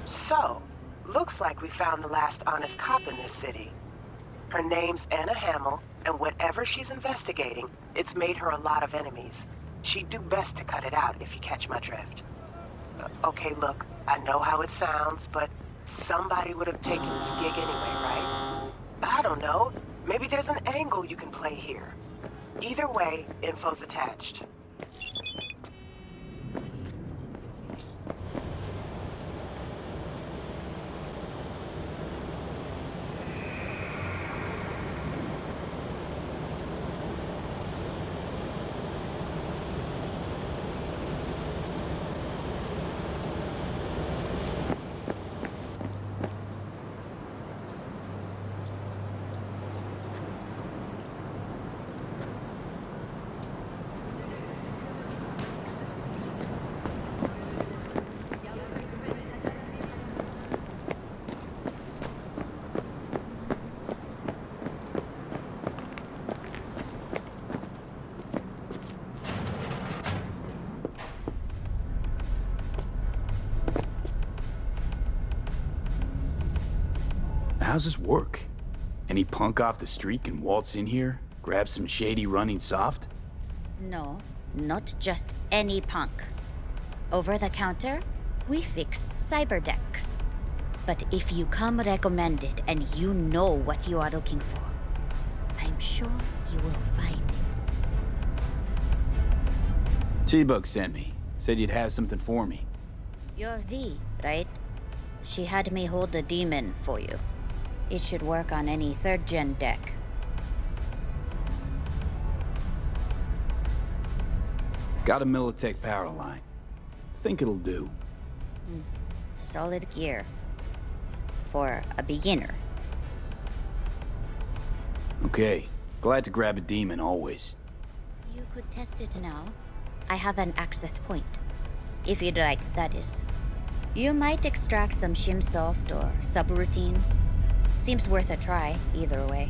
So, looks like we found the last honest cop in this city. Her name's Anna Hamill, and whatever she's investigating, it's made her a lot of enemies. She'd do best to cut it out if you catch my drift. Okay, look, I know how it sounds, but somebody would have taken this gig anyway, right? I don't know. Maybe there's an angle you can play here. Either way, info's attached. How's this work? Any punk off the street can waltz in here, grab some shady running soft? No, not just any punk. Over the counter, we fix cyber decks. But if you come recommended and you know what you are looking for, I'm sure you will find it. T-Bug sent me. Said you'd have something for me. You're V, right? She had me hold the demon for you. It should work on any 3rd gen deck. Got a Militech power line. Think it'll do. Solid gear. For a beginner. Okay. Glad to grab a demon always. You could test it now. I have an access point. If you'd like, that is. You might extract some shimsoft or subroutines. Seems worth a try, either way.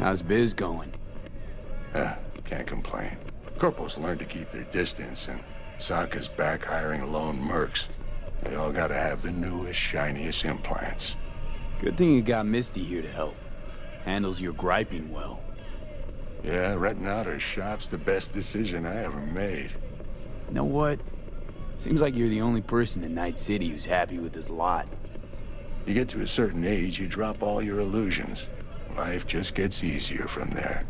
How's biz going? Can't complain. Corpos learned to keep their distance, and Sokka's back hiring lone mercs. They all gotta have the newest, shiniest implants. Good thing you got Misty here to help. Handles your griping well. Yeah, renting out her shop's the best decision I ever made. You know what? Seems like you're the only person in Night City who's happy with this lot. You get to a certain age, you drop all your illusions. Life just gets easier from there.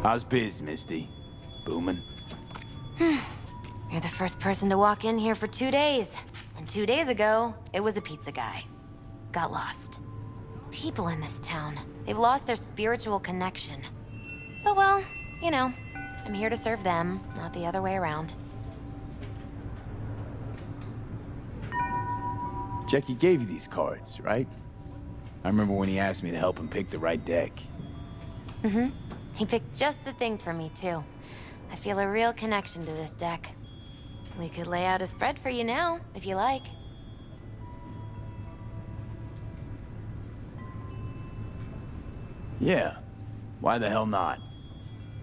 How's biz, Misty? Booming? You're the first person to walk in here for 2 days. And 2 days ago, it was a pizza guy. Got lost. People in this town, they've lost their spiritual connection. But well, you know, I'm here to serve them, not the other way around. Jackie gave you these cards, right? I remember when he asked me to help him pick the right deck. He picked just the thing for me, too. I feel a real connection to this deck. We could lay out a spread for you now, if you like. Yeah. Why the hell not?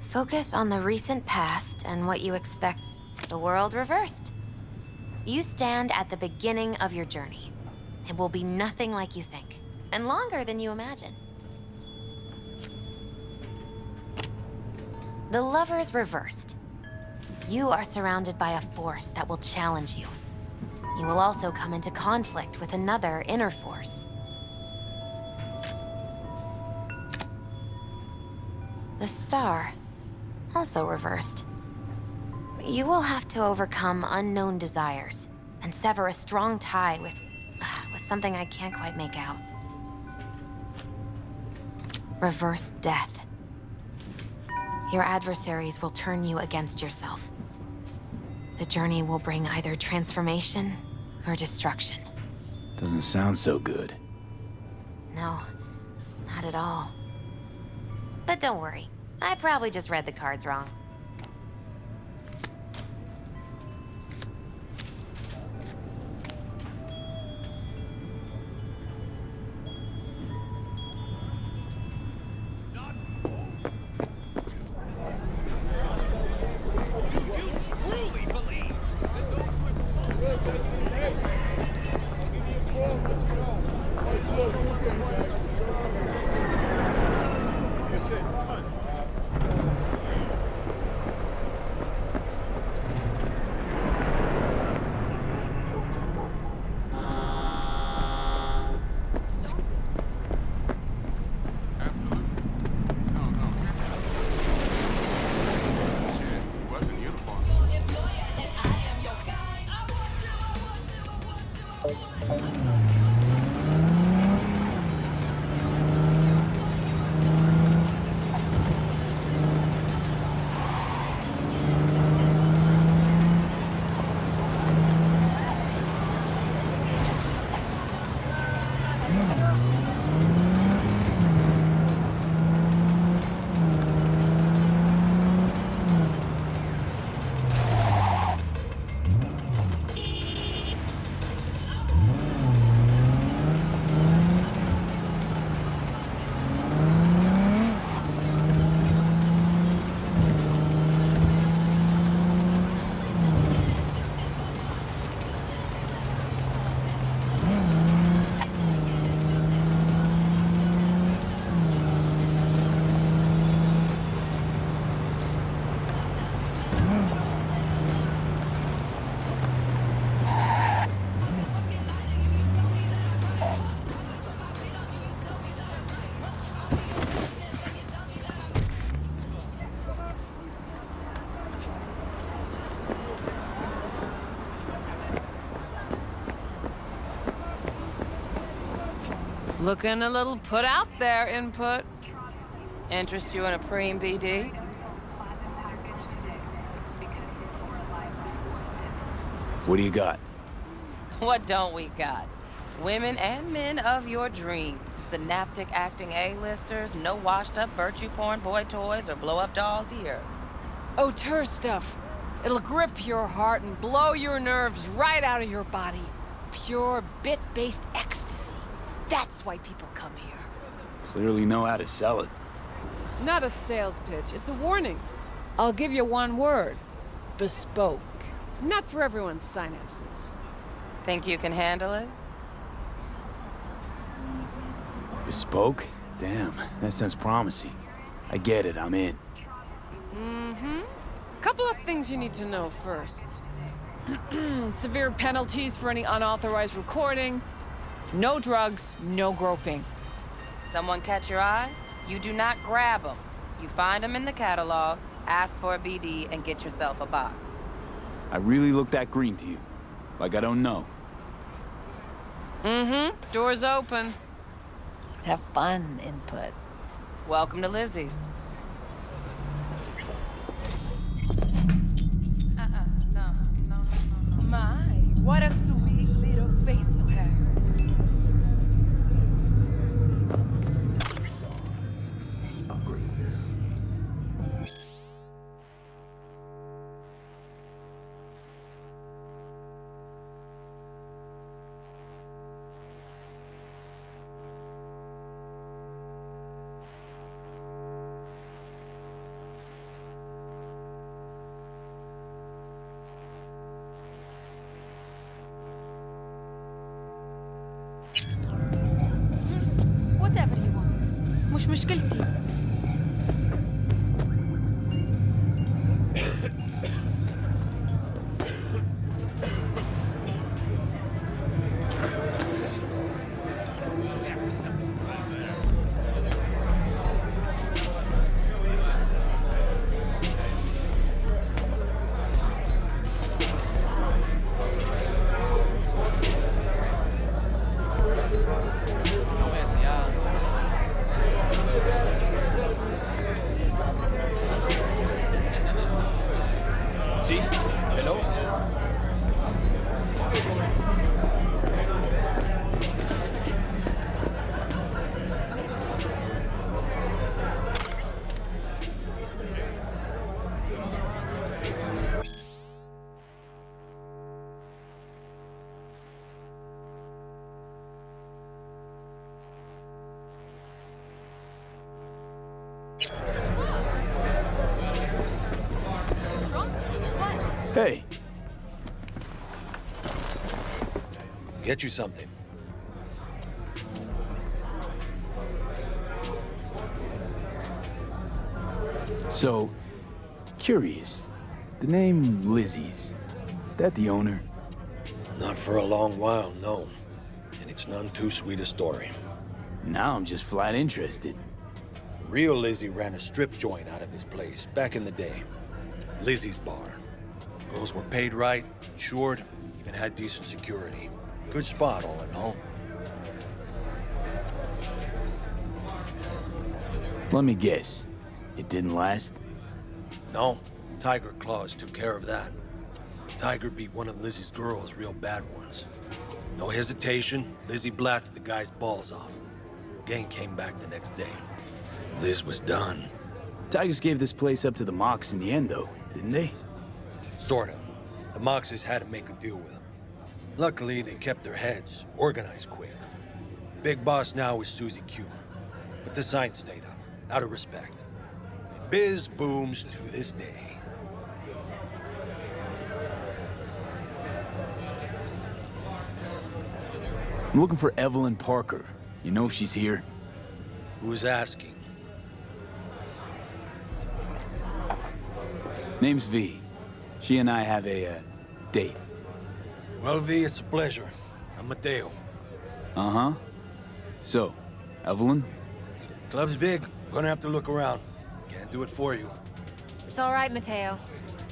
Focus on the recent past and what you expect. The world reversed. You stand at the beginning of your journey. It will be nothing like you think, and longer than you imagine. The lovers reversed. You are surrounded by a force that will challenge you. You will also come into conflict with another inner force. The star, also reversed. You will have to overcome unknown desires and sever a strong tie with something I can't quite make out. Reverse death. Your adversaries will turn you against yourself. The journey will bring either transformation or destruction. Doesn't sound so good. No, not at all. But don't worry, I probably just read the cards wrong. Looking a little put out there, Input. Interest you in a preem BD? What do you got? What don't we got? Women and men of your dreams. Synaptic acting A-listers, no washed-up virtue porn boy toys or blow-up dolls here. Auteur stuff. It'll grip your heart and blow your nerves right out of your body. Pure bit-based ecstasy. That's why people come here. Clearly know how to sell it. Not a sales pitch, it's a warning. I'll give you one word. Bespoke. Not for everyone's synapses. Think you can handle it? Bespoke? Damn, that sounds promising. I get it, I'm in. Mm-hmm. Couple of things you need to know first. Severe penalties for any unauthorized recording. No drugs, no groping. Someone catch your eye? You do not grab them. You find them in the catalog, ask for a BD, and get yourself a box. I really look that green to you. Like I don't know. Mm-hmm. Door's open. Have fun, Input. Welcome to Lizzie's. No. My, what a sweet little face you have. Whatever you want. مش مشكلتي. Hey, Get you something. so, curious. The name Lizzie's, is that the owner? Not for a long while, no. And it's none too sweet a story. Now I'm just flat interested. Real Lizzie ran a strip joint out of this place back in the day. Lizzie's Bar. Girls were paid right, insured, even had decent security. Good spot, all in all. Let me guess. It didn't last? No, Tiger Claws took care of that. Tiger beat one of Lizzie's girls real bad once. No hesitation, Lizzie blasted the guy's balls off. Gang came back the next day. Liz was done. Tigers gave this place up to the Mox in the end, though, didn't they? Sort of. The Moxes had to make a deal with them. Luckily, they kept their heads, organized quick. Big boss now is Susie Q. But the sign stayed up, out of respect. And biz booms to this day. I'm looking for Evelyn Parker. You know if she's here? Who's asking? Name's V. She and I have a, date. Well, V, it's a pleasure. I'm Mateo. Uh-huh. So, Evelyn? Club's big. Gonna have to look around. Can't do it for you. It's all right, Mateo.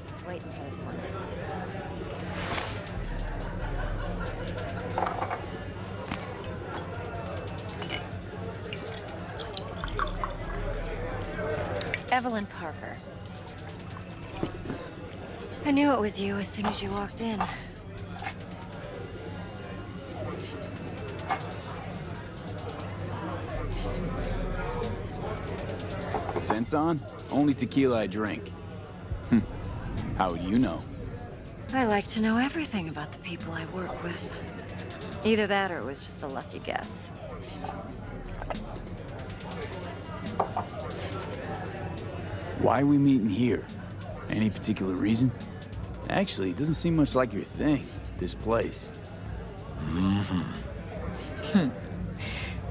I was waiting for this one. Evelyn Parker. I knew it was you as soon as you walked in. Sense on? Only tequila I drink. How would you know? I like to know everything about the people I work with. Either that or it was just a lucky guess. Why are we meeting here? Any particular reason? Actually, it doesn't seem much like your thing, this place.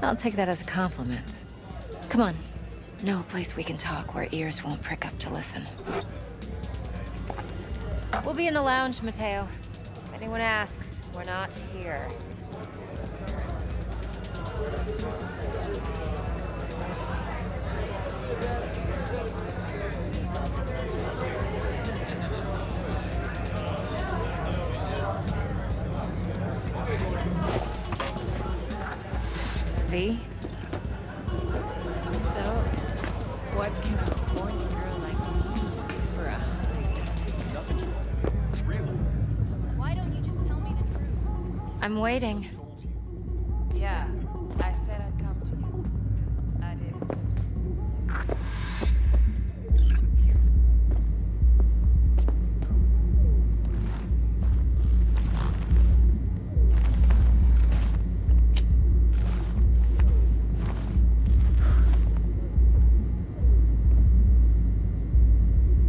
I'll take that as a compliment. Come on. Know a place we can talk where ears won't prick up to listen. We'll be in the lounge, Mateo. If anyone asks, we're not here. V? So, what can a horny girl like me do for a hungry? Nothing's wrong. Really? Why don't you just tell me the truth? I'm waiting. Yeah, I said I'd come to you. I did.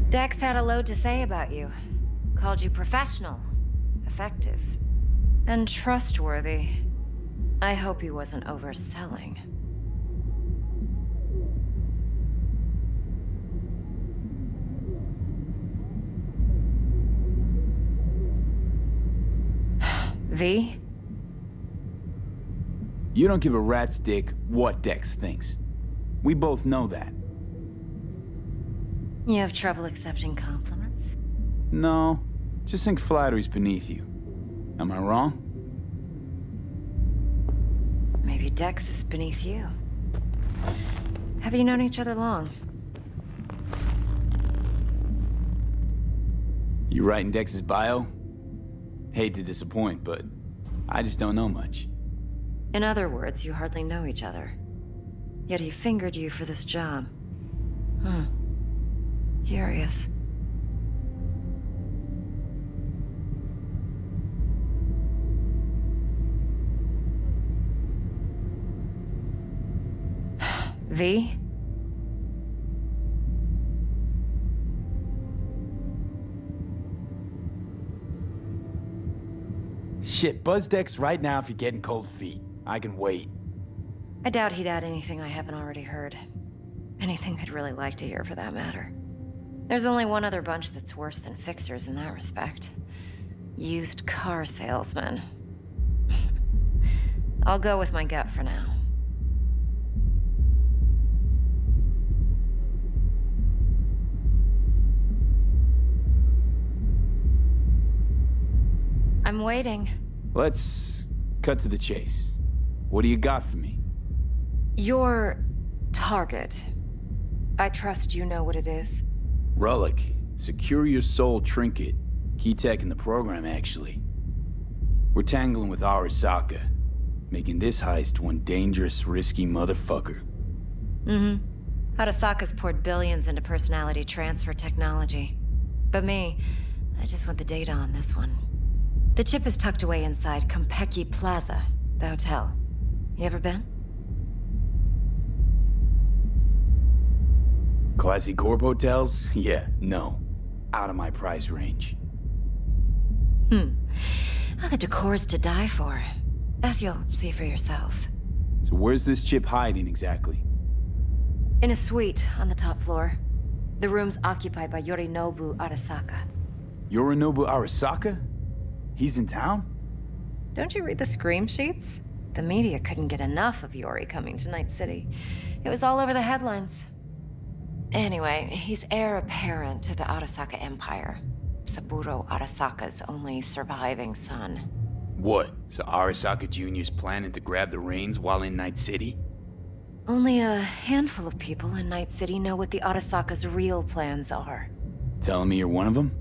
Dex had a load to say about you. Called you professional, effective, and trustworthy. I hope he wasn't overselling. V? You don't give a rat's dick what Dex thinks. We both know that. You have trouble accepting compliments? No, just think flattery's beneath you. Am I wrong? Maybe Dex is beneath you. Have you known each other long? You writing Dex's bio? Hate to disappoint, but I just don't know much. In other words, you hardly know each other. Yet he fingered you for this job. Curious. V? Shit, buzz Dex right now if you're getting cold feet. I can wait. I doubt he'd add anything I haven't already heard. Anything I'd really like to hear, for that matter. There's only one other bunch that's worse than fixers in that respect. Used car salesmen. I'll go with my gut for now. I'm waiting. Let's cut to the chase. What do you got for me? Your target. I trust you know what it is. Relic. Secure your soul trinket. Key tech in the program, actually. We're tangling with Arasaka, making this heist one dangerous, risky motherfucker. Arasaka's poured billions into personality transfer technology. But me, I just want the data on this one. The chip is tucked away inside Compeki Plaza, the hotel. You ever been? Classy corp hotels? Yeah, no. Out of my price range. Oh, the decor's to die for. As you'll see for yourself. So where's this chip hiding exactly? In a suite on the top floor. The room's occupied by Yorinobu Arasaka. Yorinobu Arasaka? He's in town? Don't you read the scream sheets? The media couldn't get enough of Yori coming to Night City. It was all over the headlines. Anyway, he's heir apparent to the Arasaka Empire. Saburo Arasaka's only surviving son. What? So Arasaka Jr.'s planning to grab the reins while in Night City? Only a handful of people in Night City know what the Arasaka's real plans are. Telling me you're one of them?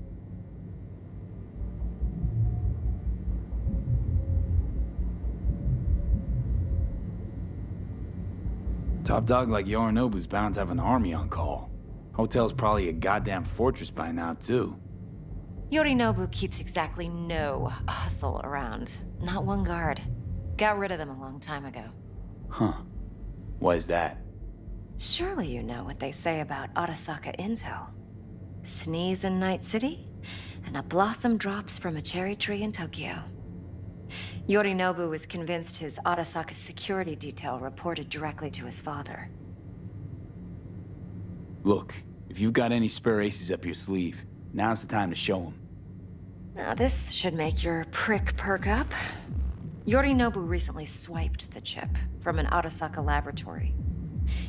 Top dog like Yorinobu's bound to have an army on call. Hotel's probably a goddamn fortress by now, too. Yorinobu keeps exactly no hustle around. Not one guard. Got rid of them a long time ago. Huh. Why is that? Surely you know what they say about Arasaka intel. Sneeze in Night City, and a blossom drops from a cherry tree in Tokyo. Yorinobu was convinced his Arasaka security detail reported directly to his father. Look, if you've got any spare aces up your sleeve, now's the time to show them. Now this should make your prick perk up. Yorinobu recently swiped the chip from an Arasaka laboratory.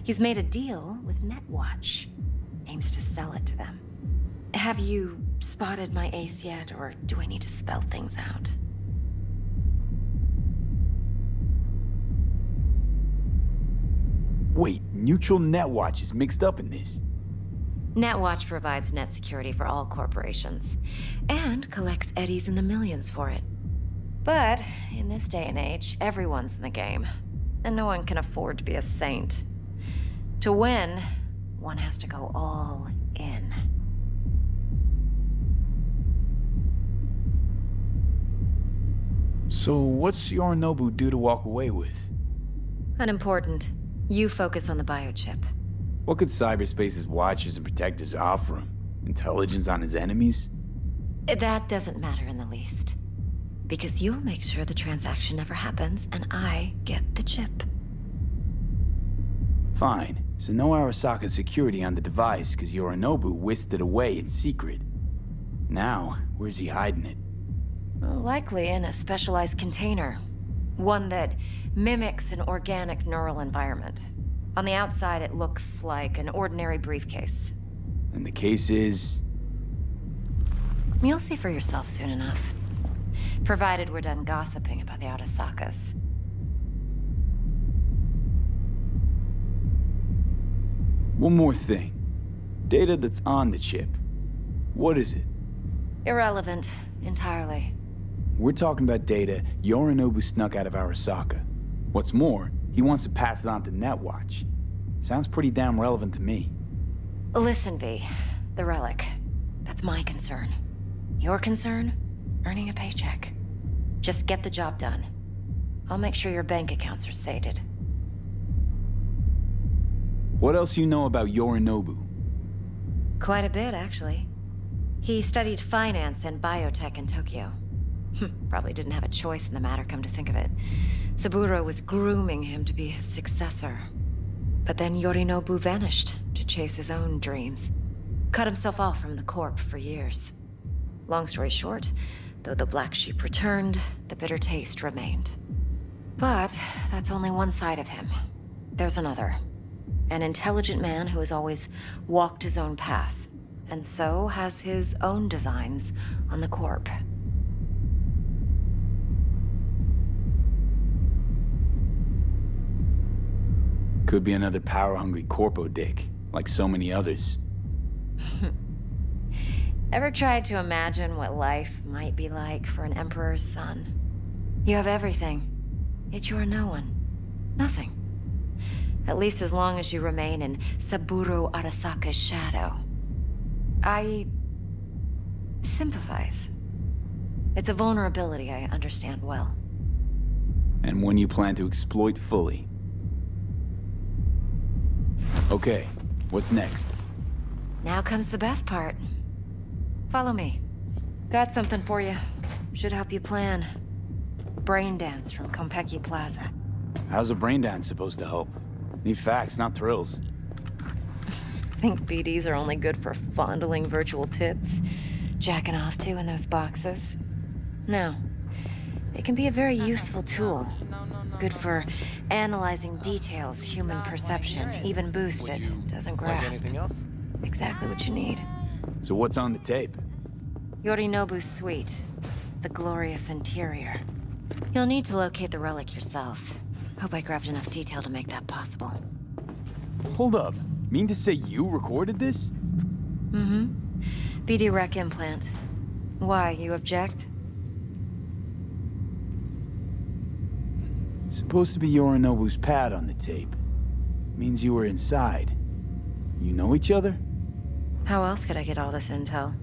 He's made a deal with Netwatch. Aims to sell it to them. Have you spotted my ace yet, or do I need to spell things out? Wait, neutral Netwatch is mixed up in this. Netwatch provides net security for all corporations, and collects eddies in the millions for it. But in this day and age, everyone's in the game, and no one can afford to be a saint. To win, one has to go all in. So what's Yorinobu due to walk away with? Unimportant. You focus on the biochip. What could cyberspace's watchers and protectors offer him? Intelligence on his enemies? That doesn't matter in the least. Because you'll make sure the transaction never happens, and I get the chip. Fine. So no Arasaka security on the device, because Yorinobu whisked it away in secret. Now, where's he hiding it? Well, likely in a specialized container. One that mimics an organic neural environment. On the outside, it looks like an ordinary briefcase. And the case is... You'll see for yourself soon enough. Provided we're done gossiping about the Arasakas. One more thing. Data that's on the chip. What is it? Irrelevant, entirely. We're talking about data Yorinobu snuck out of Arasaka. What's more, he wants to pass it on to Netwatch. Sounds pretty damn relevant to me. Listen, V. The relic. That's my concern. Your concern? Earning a paycheck. Just get the job done. I'll make sure your bank accounts are sated. What else you know about Yorinobu? Quite a bit, actually. He studied finance and biotech in Tokyo. Probably didn't have a choice in the matter, come to think of it. Saburo was grooming him to be his successor. But then Yorinobu vanished to chase his own dreams. Cut himself off from the Corp for years. Long story short, though the black sheep returned, the bitter taste remained. But that's only one side of him. There's another. An intelligent man who has always walked his own path, and so has his own designs on the Corp. Could be another power-hungry corpo dick, like so many others. Ever tried to imagine what life might be like for an emperor's son? You have everything, yet you are no one. Nothing. At least as long as you remain in Saburo Arasaka's shadow. I sympathize. It's a vulnerability I understand well. And one you plan to exploit fully. Okay, what's next? Now comes the best part. Follow me. Got something for you. Should help you plan. Brain dance from Konpeki Plaza. How's a brain dance supposed to help? Need facts, not thrills. Think BDs are only good for fondling virtual tits? Jacking off to in those boxes? No. They can be a very useful tool. Good for analyzing details human perception, even boosted, doesn't grasp. Exactly what you need. So what's on the tape? Yorinobu's suite. The glorious interior. You'll need to locate the relic yourself. Hope I grabbed enough detail to make that possible. Hold up. Mean to say you recorded this? Mm-hmm. BD rec implant. Why, you object? Supposed to be Yorinobu's pad on the tape. Means you were inside. You know each other? How else could I get all this intel?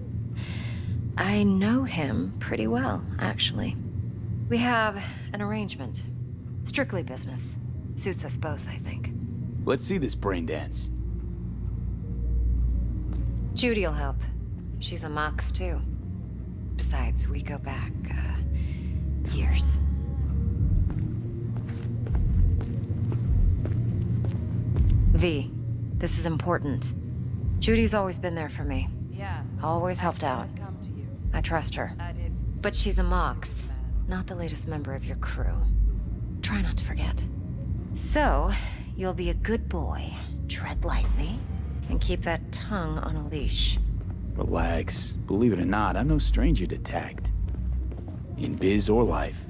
I know him pretty well, actually. We have an arrangement. Strictly business. Suits us both, I think. Let's see this brain dance. Judy'll help. She's a Mox, too. Besides, we go back, years. V, this is important. Judy's always been there for me. Yeah. Always helped out. Come to you. I trust her. I did. But she's a Mox, not the latest member of your crew. Try not to forget. So, you'll be a good boy, tread lightly, and keep that tongue on a leash. Relax. Believe it or not, I'm no stranger to tact. In biz or life.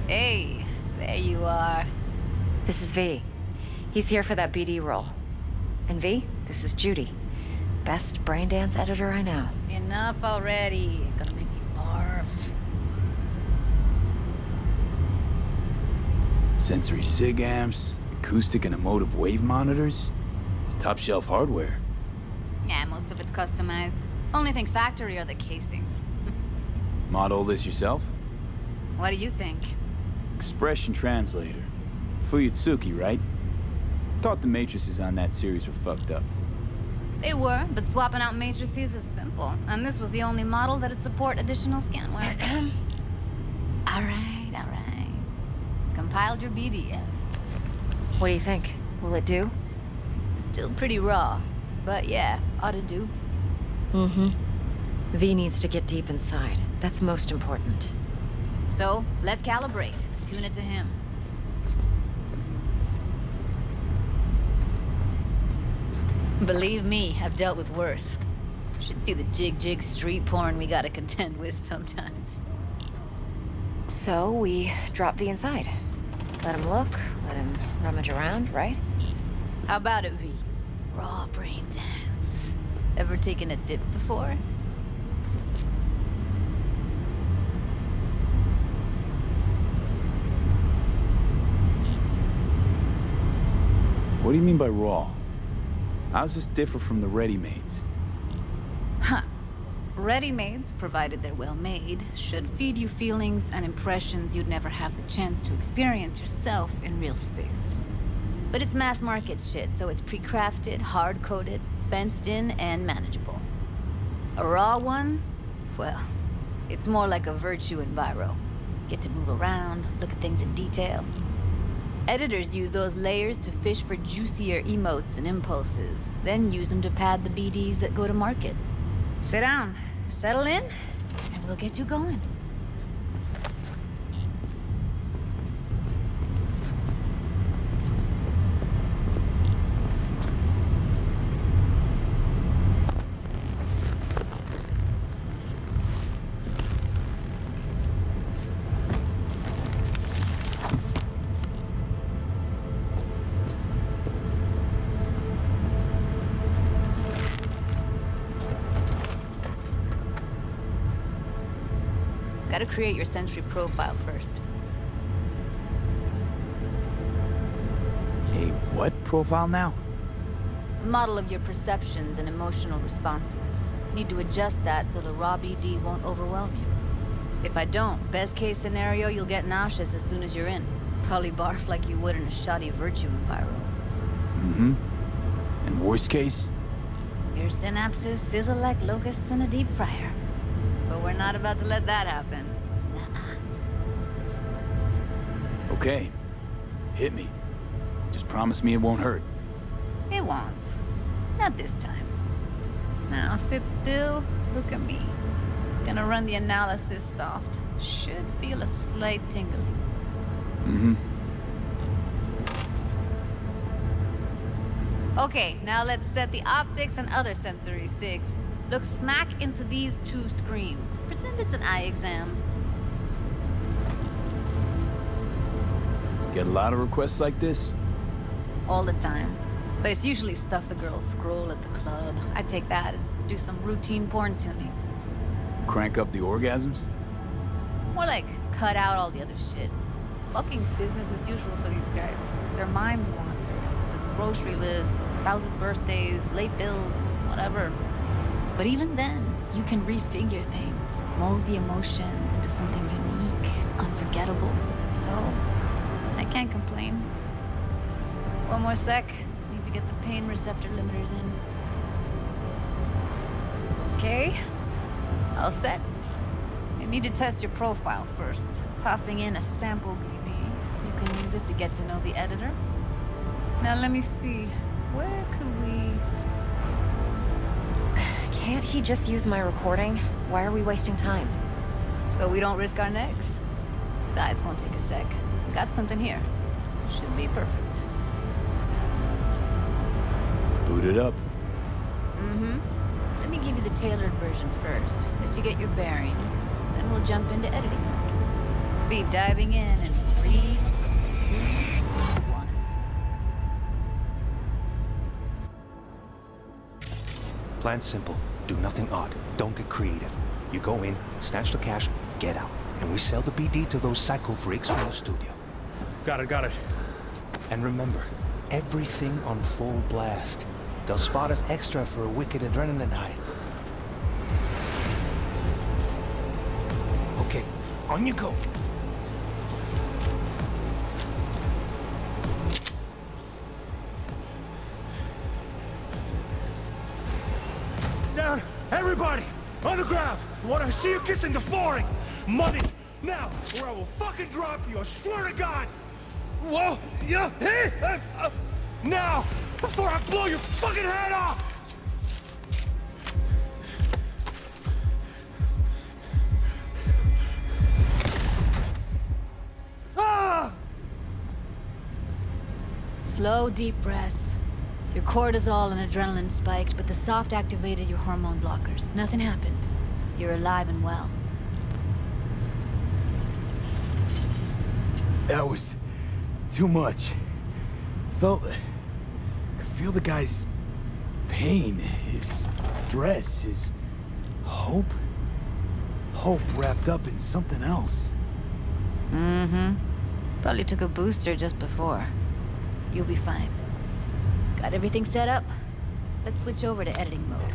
Hey, there you are. This is V. He's here for that BD role. And V, this is Judy. Best brain dance editor I know. Enough already. Gonna make me barf. Sensory sig amps, acoustic and emotive wave monitors. It's top shelf hardware. Yeah, most of it's customized. Only thing factory are the casings. Model this yourself? What do you think? Expression translator. Fuyutsuki, right? Thought the matrices on that series were fucked up. They were, but swapping out matrices is simple. And this was the only model that'd support additional scanware. All right. Compiled your BDF. What do you think? Will it do? Still pretty raw, but yeah, ought to do. Mm-hmm. V needs to get deep inside. That's most important. So, let's calibrate. Tune it to him. Believe me, I've dealt with worse. Should see the jig street porn we gotta contend with sometimes. So, we drop V inside. Let him look, let him rummage around, right? How about it, V? Raw brain dance. Ever taken a dip before? What do you mean by raw? How's this differ from the ready-mades? Huh. Ready-mades, provided they're well-made, should feed you feelings and impressions you'd never have the chance to experience yourself in real space. But it's mass-market shit, so it's pre-crafted, hard-coded, fenced-in, and manageable. A raw one? Well, it's more like a virtue enviro. Get to move around, look at things in detail. Editors use those layers to fish for juicier emotes and impulses, then use them to pad the BDs that go to market. Sit down, settle in, and we'll get you going. Gotta create your sensory profile first. A what profile now? A model of your perceptions and emotional responses. Need to adjust that so the raw BD won't overwhelm you. If I don't, best case scenario, you'll get nauseous as soon as you're in. Probably barf like you would in a shoddy virtue enviro. Mm-hmm. And worst case? Your synapses sizzle like locusts in a deep fryer. But we're not about to let that happen. Nuh-uh. Okay. Hit me. Just promise me it won't hurt. It won't. Not this time. Now sit still, look at me. Gonna run the analysis soft. Should feel a slight tingling. Mm-hmm. Okay, now let's set the optics and other sensory sigs. Look smack into these two screens. Pretend it's an eye exam. Get a lot of requests like this? All the time. But it's usually stuff the girls scroll at the club. I take that and do some routine porn tuning. Crank up the orgasms? More like cut out all the other shit. Fucking's business as usual for these guys. Their minds wander to grocery lists, spouses' birthdays, late bills, whatever. But even then, you can refigure things, mold the emotions into something unique, unforgettable. So, I can't complain. One more sec. Need to get the pain receptor limiters in. Okay. All set. You need to test your profile first. Tossing in a sample BD. You can use it to get to know the editor. Now let me see. Where could we... Can't he just use my recording? Why are we wasting time? So we don't risk our necks. Besides, won't take a sec. Got something here. Should be perfect. Boot it up. Mm-hmm. Let me give you the tailored version first. Let you get your bearings. Then we'll jump into editing mode. Be diving in 3, 2, 1. Plan simple. Do nothing odd. Don't get creative. You go in, snatch the cash, get out. And we sell the BD to those psycho freaks from the studio. Got it. And remember, everything on full blast. They'll spot us extra for a wicked adrenaline high. Okay, on you go. Down! Everybody! On the ground! When I see you kissing the flooring! Money! Now! Or I will fucking drop you, I swear to God! Whoa! Yeah! Hey! Now! Before I blow your fucking head off! Ah! Slow, deep breaths. Your cortisol and adrenaline spiked, but the soft activated your hormone blockers. Nothing happened. You're alive and well. That was too much. Could feel the guy's pain, his stress, his hope. Hope wrapped up in something else. Mm-hmm. Probably took a booster just before. You'll be fine. Got everything set up? Let's switch over to editing mode.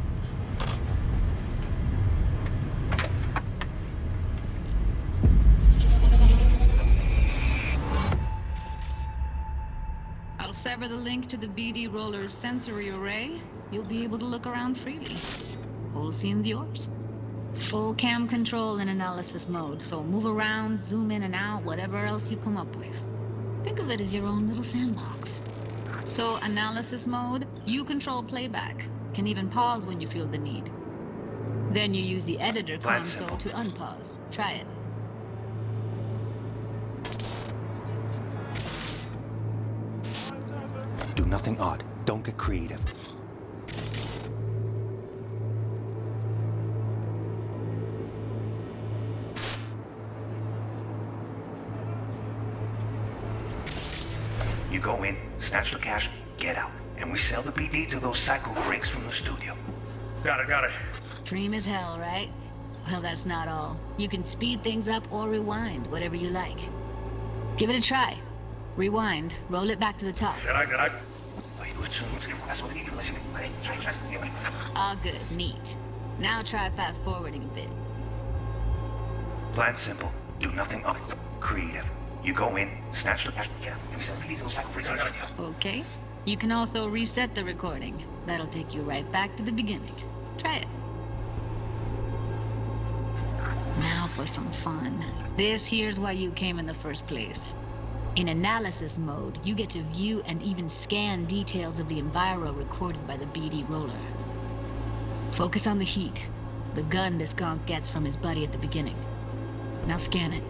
I'll sever the link to the BD Roller's sensory array. You'll be able to look around freely. Whole scene's yours. Full cam control in analysis mode, so move around, zoom in and out, whatever else you come up with. Think of it as your own little sandbox. So, analysis mode, you control playback. Can even pause when you feel the need. Then you use the editor console to unpause. Try it. Do nothing odd. Don't get creative. You go in, snatch the cash, get out. And we sell the BD to those psycho freaks from the studio. Got it. Dream as hell, right? Well, that's not all. You can speed things up or rewind, whatever you like. Give it a try. Rewind, roll it back to the top. All good, neat. Now try fast forwarding a bit. Plan simple. Do nothing odd. Creative. You go in, snatch the cash, Okay. You can also reset the recording. That'll take you right back to the beginning. Try it. Now for some fun. This here's why you came in the first place. In analysis mode, you get to view and even scan details of the enviro recorded by the BD roller. Focus on the heat, the gun this gonk gets from his buddy at the beginning. Now scan it.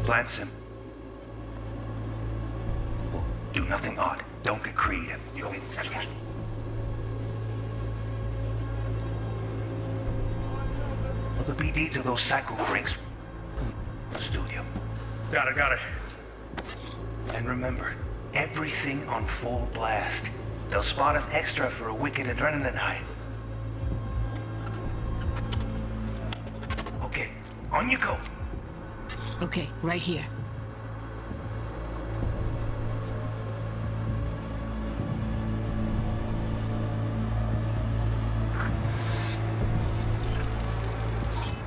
Plan simple. Do nothing odd. Don't get creative. You go in, snatch the cash. the BD to those psycho freaks. Studio. Got it. And remember, everything on full blast. They'll spot an extra for a wicked adrenaline high. Okay, on you go. Okay, right here.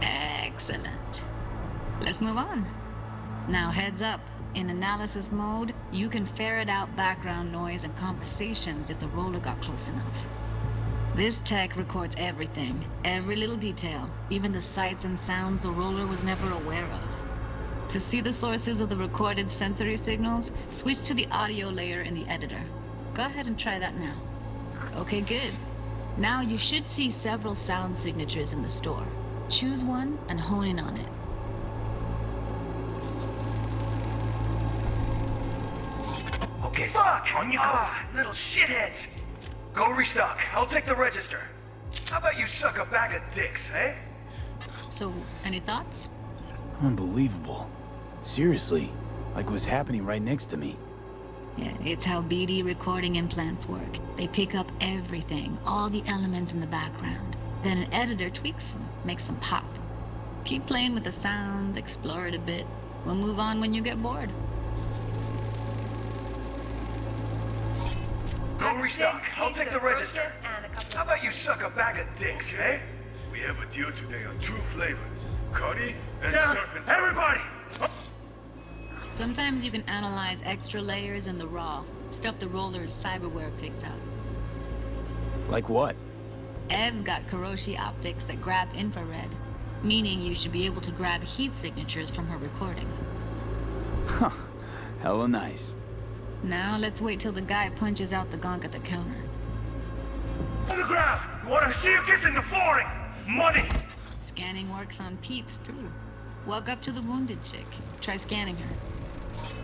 Excellent. Let's move on. Now heads up. In analysis mode, you can ferret out background noise and conversations if the roller got close enough. This tech records everything, every little detail, even the sights and sounds the roller was never aware of. To see the sources of the recorded sensory signals, switch to the audio layer in the editor. Go ahead and try that now. Okay, good. Now you should see several sound signatures in the store. Choose one and hone in on it. Okay. Fuck! On you go. Little shitheads! Go restock. I'll take the register. How about you suck a bag of dicks, eh? So, any thoughts? Unbelievable. Seriously, like what's happening right next to me. Yeah, it's how BD recording implants work. They pick up everything, all the elements in the background. Then an editor tweaks them, makes them pop. Keep playing with the sound, explore it a bit. We'll move on when you get bored. Go restock. I'll take the register. How about you suck a bag of dicks, eh? We have a deal today on 2 flavors. Cuddy and Yeah, surf and everybody! Sometimes you can analyze extra layers in the raw, stuff the roller's cyberware picked up. Like what? Ev's got Kiroshi optics that grab infrared, meaning you should be able to grab heat signatures from her recording. Huh. Hella nice. Now let's wait till the guy punches out the gonk at the counter. On the ground! You wanna see you kissing the flooring? Money! Scanning works on peeps, too. Walk up to the wounded chick. Try scanning her.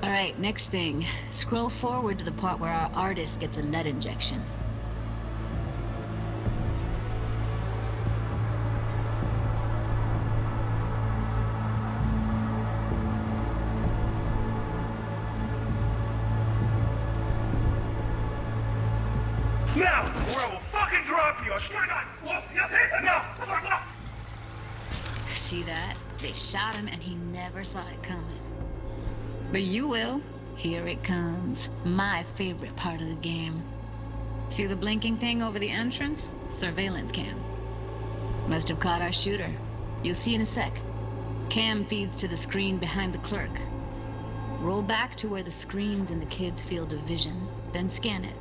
Alright, next thing. Scroll forward to the part where our artist gets a lead injection. Now, or I will fucking drop you! I swear to God! No! See that? They shot him and he never saw it coming. But you will. Here it comes. My favorite part of the game. See the blinking thing over the entrance? Surveillance cam. Must have caught our shooter. You'll see in a sec. Cam feeds to the screen behind the clerk. Roll back to where the screen's in the kid's field of vision, then scan it.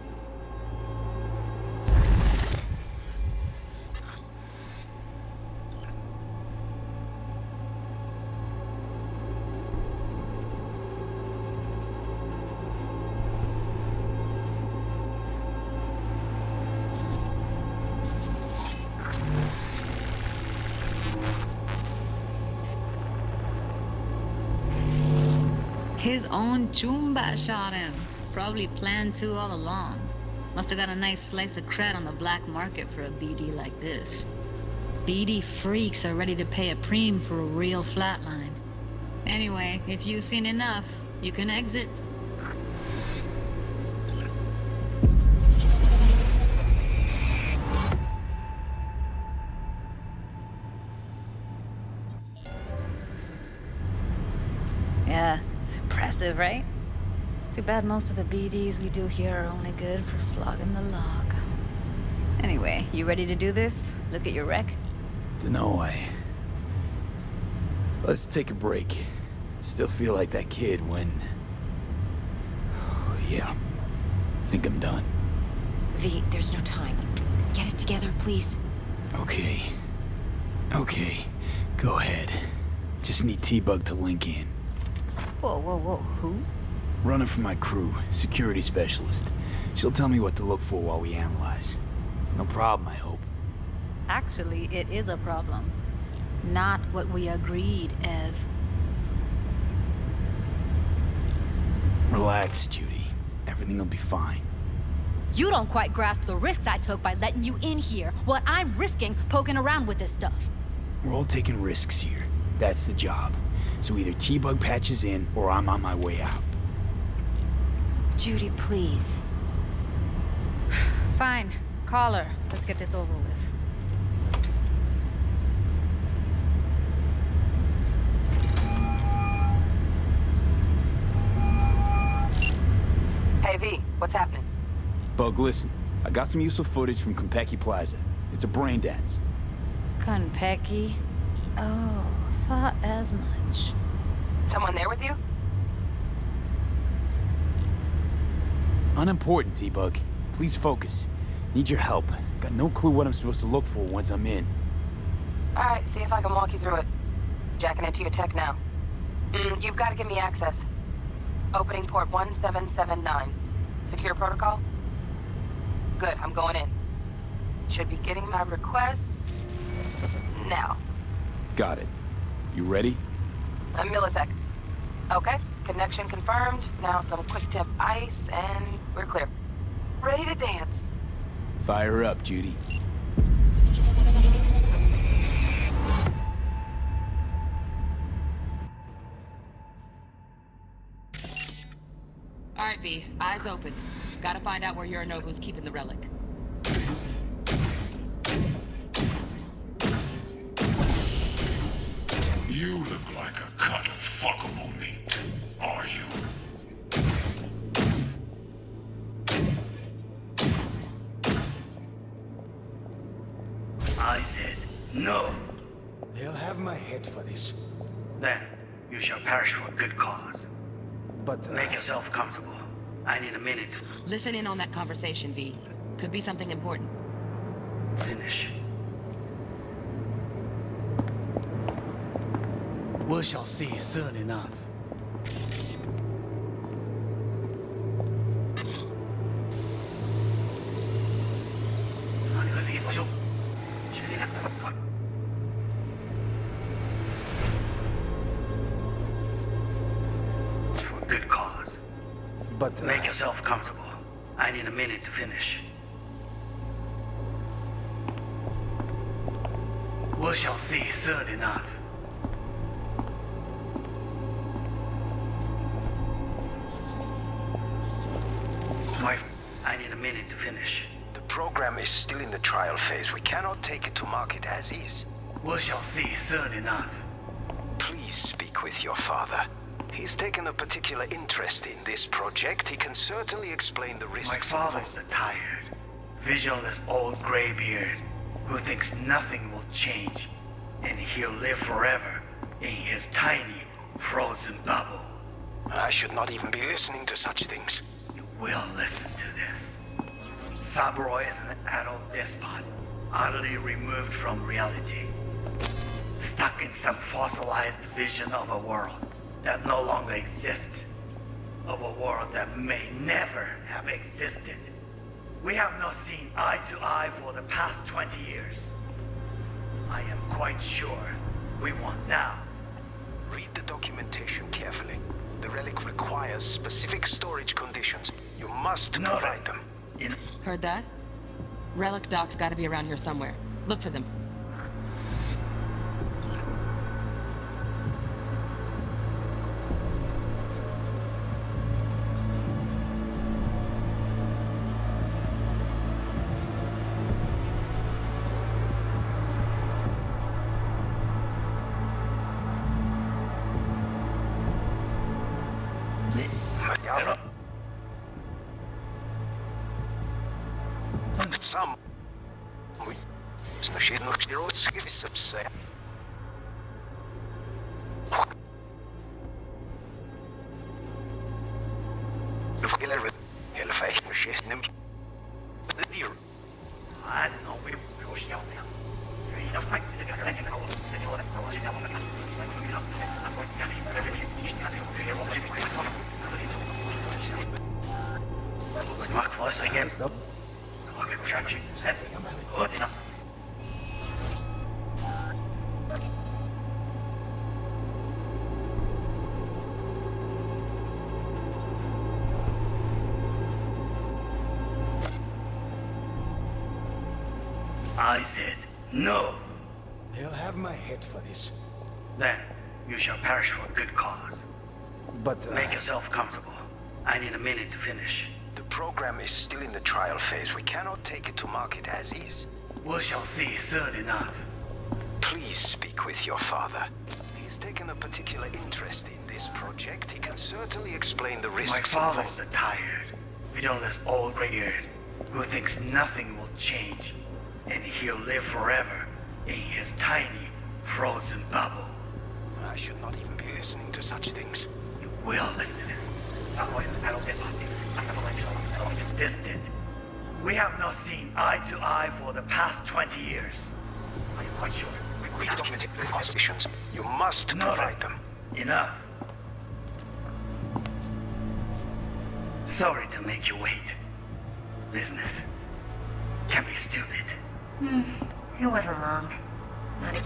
His own Chumba shot him. Probably planned to all along. Must have got a nice slice of cred on the black market for a BD like this. BD freaks are ready to pay a preem for a real flatline. Anyway, if you've seen enough, you can exit. Yeah, it's impressive, right? It's too bad most of the BDs we do here are only good for flogging the log. Anyway, you ready to do this? Look at your wreck? Dunno, Let's take a break. Still feel like that kid when... Yeah. Think I'm done. V, there's no time. Get it together, please. Okay. Okay. Go ahead. Just need T-Bug to link in. Whoa, who? Runner for my crew, security specialist. She'll tell me what to look for while we analyze. No problem, I hope. Actually, it is a problem. Not what we agreed, Ev. Relax, Judy. Everything will be fine. You don't quite grasp the risks I took by letting you in here, what I'm risking poking around with this stuff. We're all taking risks here. That's the job. So either T-Bug patches in, or I'm on my way out. Judy, please. Fine. Call her. Let's get this over with. Hey, V, what's happening? Bug, listen. I got some useful footage from Konpeki Plaza. It's a brain dance. Konpeki? Oh, thought as much. Someone there with you? Unimportant, T-Bug. Please focus. Need your help. Got no clue what I'm supposed to look for once I'm in. Alright, see if I can walk you through it. Jacking into your tech now. You've got to give me access. Opening port 1779. Secure protocol? Good, I'm going in. Should be getting my request now. Got it. You ready? A millisec. Okay, connection confirmed. Now some quick temp ice, and we're clear. Ready to dance. Fire up, Judy. All right, V, eyes open. Gotta find out where Yorinobu's keeping the relic. You look like a cut of fuckable meat, are you? I said no. They'll have my head for this. Then you shall perish for a good cause. But Make yourself comfortable. I need a minute to Listen in on that conversation, V. Could be something important. finish. We shall see soon enough. For a good cause. But Make yourself comfortable. I need a minute to finish. We shall see soon enough. Wait, I need a minute to finish. The program is still in the trial phase. We cannot take it to market as is. We shall see soon enough. Please speak with your father. He's taken a particular interest in this project. He can certainly explain the risks. My father's a tired, visionless old graybeard who thinks nothing will change, and he'll live forever in his tiny, frozen bubble. I should not even be listening to such things. You will listen to this. Saburo is an adult despot, utterly removed from reality, stuck in some fossilized vision of a world that no longer exists, of a world that may never have existed. We have not seen eye to eye for the past 20 years. I am quite sure we want now. Read the documentation carefully. The relic requires specific storage conditions. You must provide them. Heard that? Relic docs gotta be around here somewhere. Look for them. Some... Значительных родственников все. I don't know, we push out now. Mark was again. I said no. He'll have my head for this. Then, you shall perish for a good cause. But, Make yourself comfortable. I need a minute to finish. The program is still in the trial phase. We cannot take it to market as is. We shall see soon enough. Please speak with your father. He's taken a particular interest in this project. He can certainly explain the risks My involved. father's a tired, villainous old gray-haired who thinks nothing will change, and he'll live forever in his tiny, frozen bubble. I should not even be listening to such things. You will listen to this. Existed. We have not seen eye to eye for the past 20 years. Are you quite sure? We've documented the conditions. You must provide them. Enough. Sorry to make you wait. Business can be stupid. It wasn't long. Not a...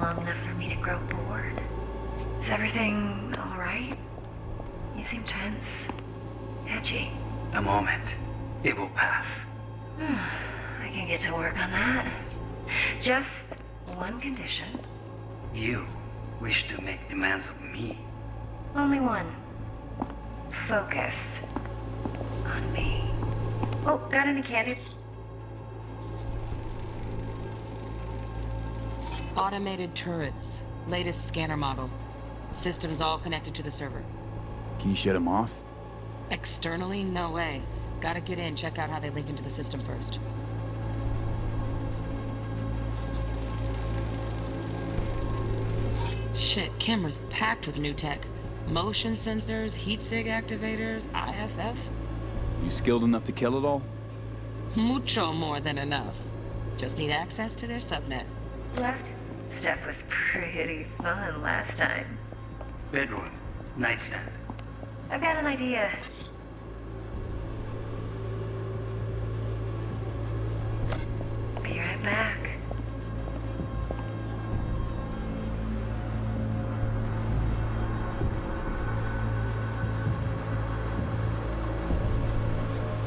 long enough for me to grow bored. Is everything all right? You seem tense, edgy. A moment. It will pass. I can get to work on that. Just one condition. You wish to make demands of me. Only one. Focus on me. Oh, got any candy? Automated turrets. Latest scanner model. Systems all connected to the server. Can you shut them off? Externally, no way. Gotta get in, check out how they link into the system first. Shit, camera's packed with new tech. Motion sensors, heat sig activators, IFF. You skilled enough to kill it all? Mucho more than enough. Just need access to their subnet. Left? Stuff was pretty fun last time. Bedroom. Nightstand. I've got an idea. Be right back.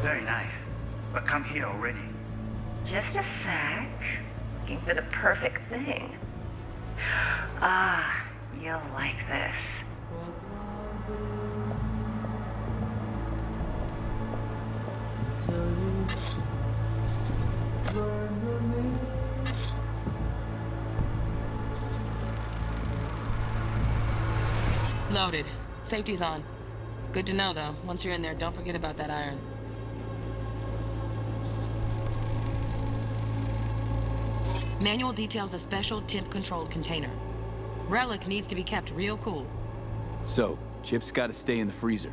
Very nice. But come here already. Just a sec. Looking for the perfect thing. Ah, you'll like this. Loaded. Safety's on. Good to know, though. Once you're in there, don't forget about that iron. Manual details a special temp-controlled container. Relic needs to be kept real cool. So, Chip's gotta stay in the freezer.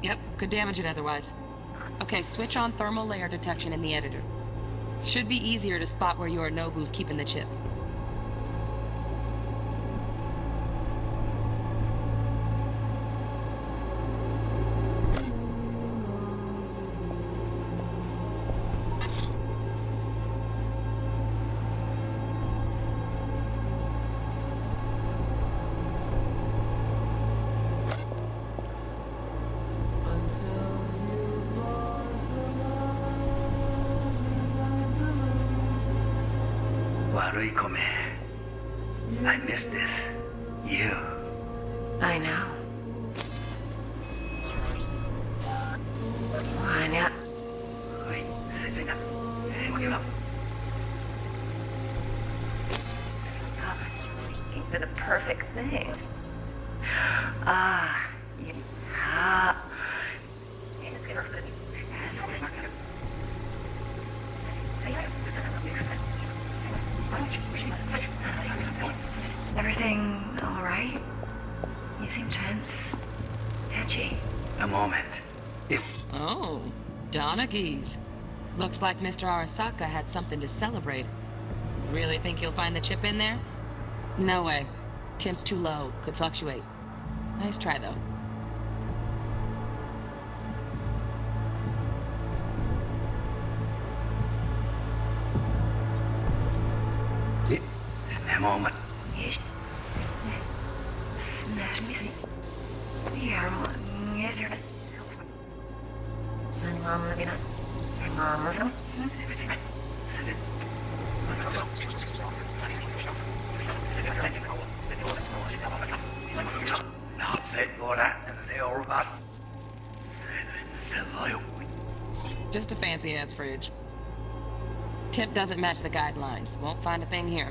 Yep, could damage it otherwise. Okay, switch on thermal layer detection in the editor. Should be easier to spot where Yorinobu's keeping the chip. Warikome. I miss this. You. I know. Why not? Wait, say that. Hey, what do you know? Looking for the perfect thing. Ah, you... Ah. Everything all right? You seem tense. Edgy. A moment. Oh, Donaghys. Looks like Mr. Arasaka had something to celebrate. Really think you'll find the chip in there? No way. Temp's too low. Could fluctuate. Nice try, though. moment. Snatch me see. Yeah, Mama, you know. Mama's no. Just a fancy-ass fridge. Tip doesn't match the guidelines. Won't find a thing here.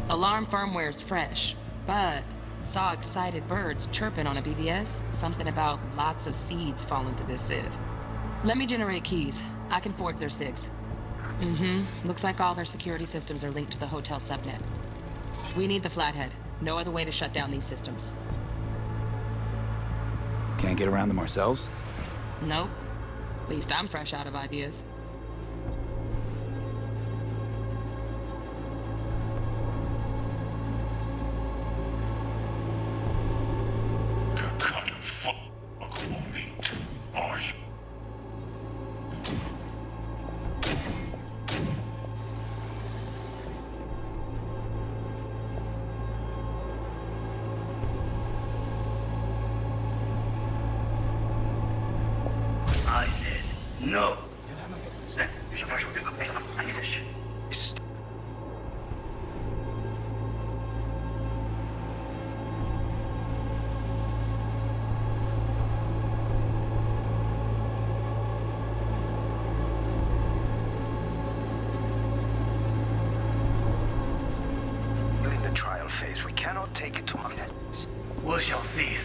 Alarm firmware's fresh, but saw excited birds chirping on a BBS. Something about lots of seeds falling to this sieve. Let me generate keys. I can forge their SIGs. Looks like all their security systems are linked to the hotel subnet. We need the Flathead. No other way to shut down these systems. Can't get around them ourselves? Nope. At least I'm fresh out of ideas. I said no. In the trial phase, we cannot take it to markets. We shall see.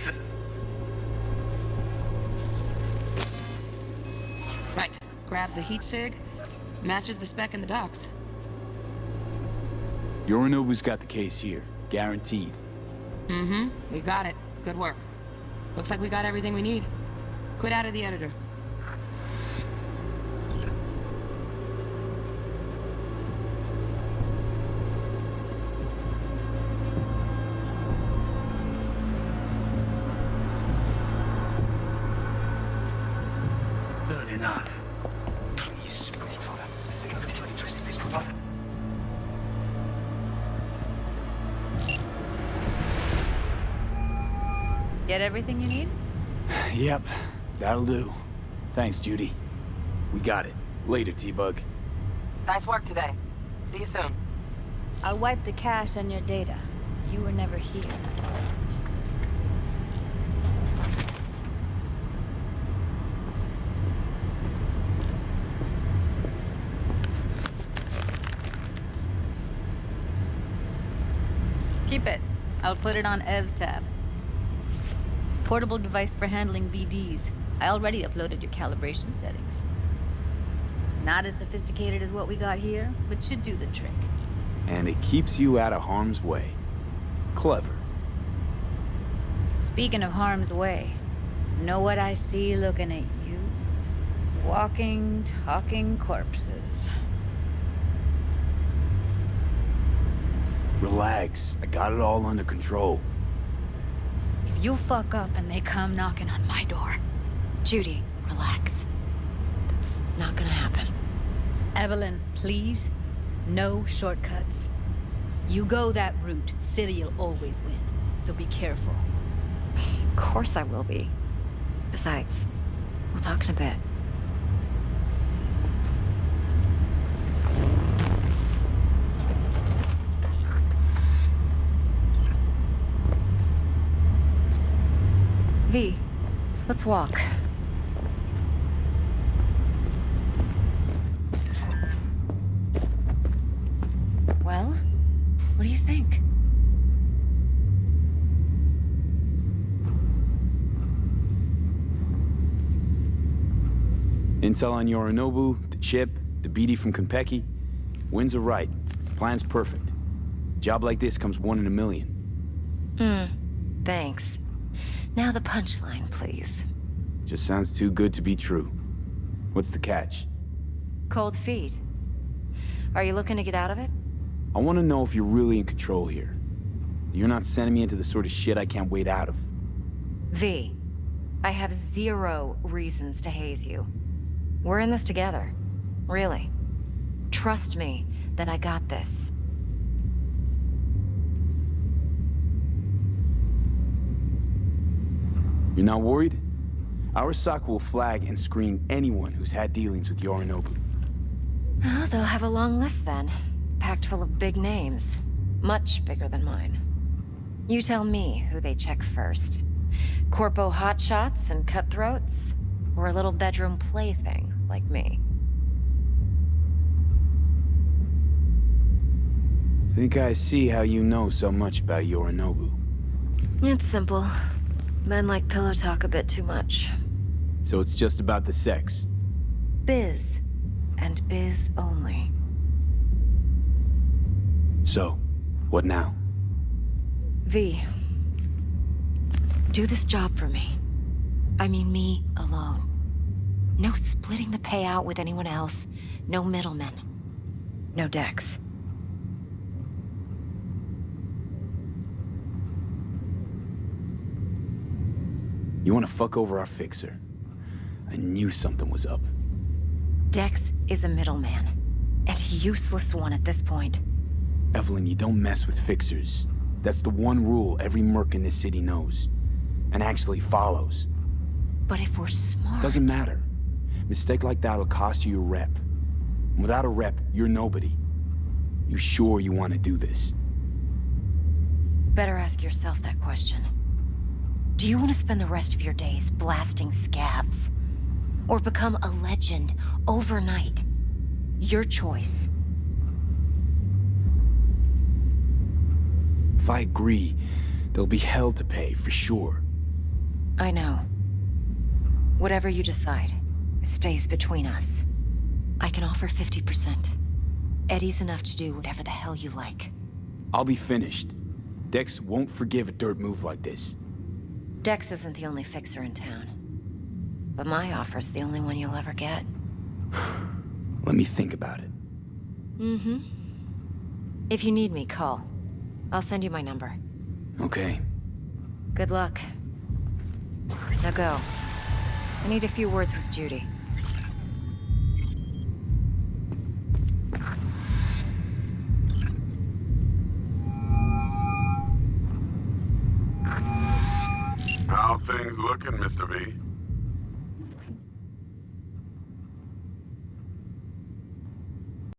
Right. Grab the heat sig. Matches the spec in the docs. Yorinobu's got the case here. Guaranteed. We got it. Good work. Looks like we got everything we need. Quit out of the editor. Good enough. Please, Father. Is there anything interesting in this proposal? Get everything you need? Yep, that'll do. Thanks, Judy. We got it. Later, T-Bug. Nice work today. See you soon. I'll wipe the cache on your data. You were never here. Keep it. I'll put it on Ev's tab. Portable device for handling BDs. I already uploaded your calibration settings. Not as sophisticated as what we got here, but should do the trick. And it keeps you out of harm's way. Clever. Speaking of harm's way, know what I see looking at you? Walking, talking corpses. Relax. I got it all under control. If you fuck up and they come knocking on my door. Judy, relax. That's not gonna happen. Evelyn, please. No shortcuts. You go that route, City'll always win. So be careful. Of course I will be. Besides, We'll talk in a bit. V, let's walk. Well, what do you think? Intel on Yorinobu, the chip, the BD from Konpeki. Winds are right. Plan's perfect. Job like this comes 1 in a million. Thanks. Now the punchline, please. Just sounds too good to be true. What's the catch? Cold feet. Are you looking to get out of it? I want to know if you're really in control here. You're not sending me into the sort of shit I can't wait out of. V, I have 0 reasons to haze you. We're in this together. Really. Trust me that I got this. You're not worried? Arasaka will flag and screen anyone who's had dealings with Yorinobu. Oh, they'll have a long list then. Packed full of big names. Much bigger than mine. You tell me who they check first. Corpo hotshots and cutthroats? Or a little bedroom plaything like me? Think I see how you know so much about Yorinobu. It's simple. Men like pillow talk a bit too much. So it's just about the sex? Biz. And biz only. So, what now? V. Do this job for me. I mean me alone. No splitting the payout with anyone else. No middlemen. No Dex. You want to fuck over our fixer? I knew something was up. Dex is a middleman. And a useless one at this point. Evelyn, you don't mess with fixers. That's the one rule every merc in this city knows. And actually follows. But if we're smart... Doesn't matter. Mistake like that'll cost you your rep. And without a rep, you're nobody. You sure you want to do this? Better ask yourself that question. Do you want to spend the rest of your days blasting scavs? Or become a legend overnight? Your choice. If I agree, there'll be hell to pay, for sure. I know. Whatever you decide, it stays between us. I can offer 50%. Eddie's enough to do whatever the hell you like. I'll be finished. Dex won't forgive a dirt move like this. Dex isn't the only fixer in town. But my offer's the only one you'll ever get. Let me think about it. Mm-hmm. If you need me, call. I'll send you my number. Okay. Good luck. Now go. I need a few words with Judy. How things looking, Mr. V?